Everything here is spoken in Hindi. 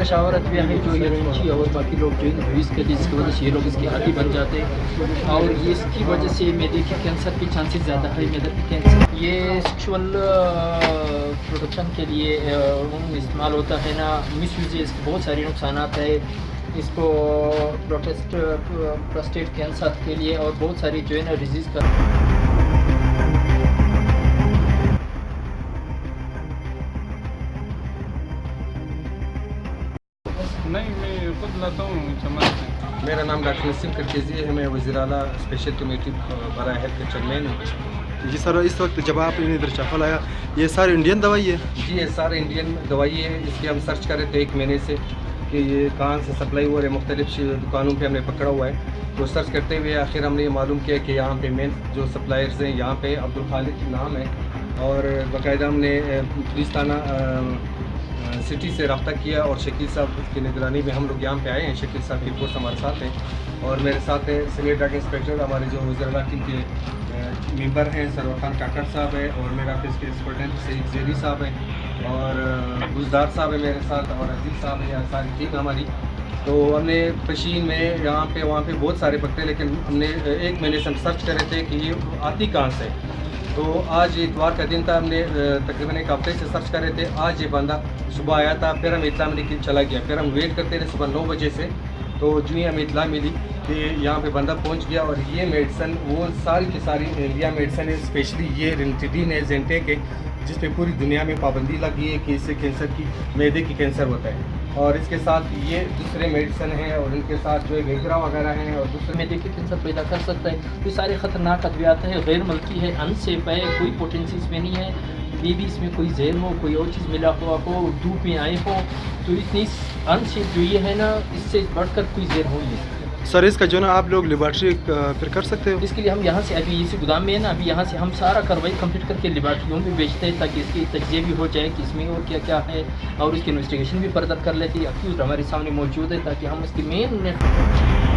नशावर अद्विया है जो ये लीची और बाकी लोग जो है यूज़ करते हैं, जिसकी वजह से ये लोग इसके आदी बन जाते हैं और ये इसकी वजह से मैदे के कैंसर के चांसेस ज़्यादा है। मैदे के कैंसर ये सेक्सुअल प्रोडक्शन के लिए इस्तेमाल होता है ना, मिस यूज, इसके बहुत सारे नुकसान है। इसको प्रोस्टेट कैंसर के लिए और बहुत सारी जो है ना डिजीज़ का नहीं, मैं खुद लाता हूँ चमन से। मेरा नाम डॉक्टर नसीम करकेज़ी है, मैं वज़ीर आला स्पेशल कमेटी बराए हेल्थ का चेयरमैन हूँ। जी सर, इस वक्त जब आपने इधर चप्पल आया, ये सारी इंडियन दवाई है? जी, ये सारे इंडियन दवाई है। इसकी हम सर्च कर रहे थे 1 महीने से कि ये कहाँ से सप्लाई हो रही है। मुख्तलिफ दुकानों पे हमने पकड़ा हुआ है, तो सर्च करते हुए आखिर हमने ये मालूम किया कि यहाँ पे मेन जो सप्लायर्स हैं यहाँ पे अब्दुल खालिक नाम है और बाकायदा हमने पुलिस थाना सिटी से रब्ता किया और शकील साहब की निगरानी में हम लोग यहाँ पे आए हैं। शकील साहब की फोर्स हमारे साथ है और मेरे साथ है सीनियर ड्रग इंस्पेक्टर हमारे जो वज़ीर टीम के मेंबर हैं सरवर खान काकड़ साहब है और मेरे ऑफिस के सुपरटेंडेंट सईद जेरी साहब हैं और गुजदार साहब है मेरे साथ और अजीज़ साहब है, सारी टीम हमारी। तो हमने पशीन में यहाँ पे वहाँ पे बहुत सारे पकड़े, लेकिन हमने 1 महीने से हम सर्च कर रहे थे कि ये आती कहाँ से। तो आज इतवार का दिन था, हमने तकरीबन 1 हफ्ते से सर्च कर रहे थे। आज ये बंदा सुबह आया था, फिर हम इतला मिली कि चला गया, फिर हम वेट करते रहे सुबह 9 बजे से। तो जो ही हमें इतला मिली कि यहाँ पे बंदा पहुँच गया और ये मेडिसन वो सारी की सारी इंडिया मेडिसन है, स्पेशली ये रिंटिडीन है, जेंटेक है, जिस पे पूरी दुनिया में पाबंदी लगी है कि इससे कैंसर की मैदे की कैंसर होता है। और इसके साथ ये दूसरे मेडिसन हैं और इनके साथ जो है वेगरा वगैरह हैं और दूसरे मैदे के कैंसर पैदा कर सकता है। तो सारे ख़तरनाक अद्वियात है, गैर मुल्की है, अनसेफ है, कोई पोटेंसी इसमें नहीं है। मे भी इसमें कोई जहर हो, कोई और चीज़ मिला हुआ हो, धूप में आए हो, तो इतनी अनसेफ जो ये है ना, इससे बढ़कर कोई जहर हो नहीं सकता। सर इसका जो ना आप लोग लेबॉर्ट्री फिर कर सकते हो? इसके लिए हम यहाँ से अभी इसी गोदाम में है ना, अभी यहाँ से हम सारा कार्रवाई कंप्लीट करके लेबॉर्ट्रियों में भेजते हैं ताकि इसकी तजिए भी हो जाए कि इसमें और क्या क्या है और इसकी इन्वेस्टिगेशन भी फर्दर कर लेते हैं। अक्यूज़ हमारे सामने मौजूद है ताकि हम इसकी मेन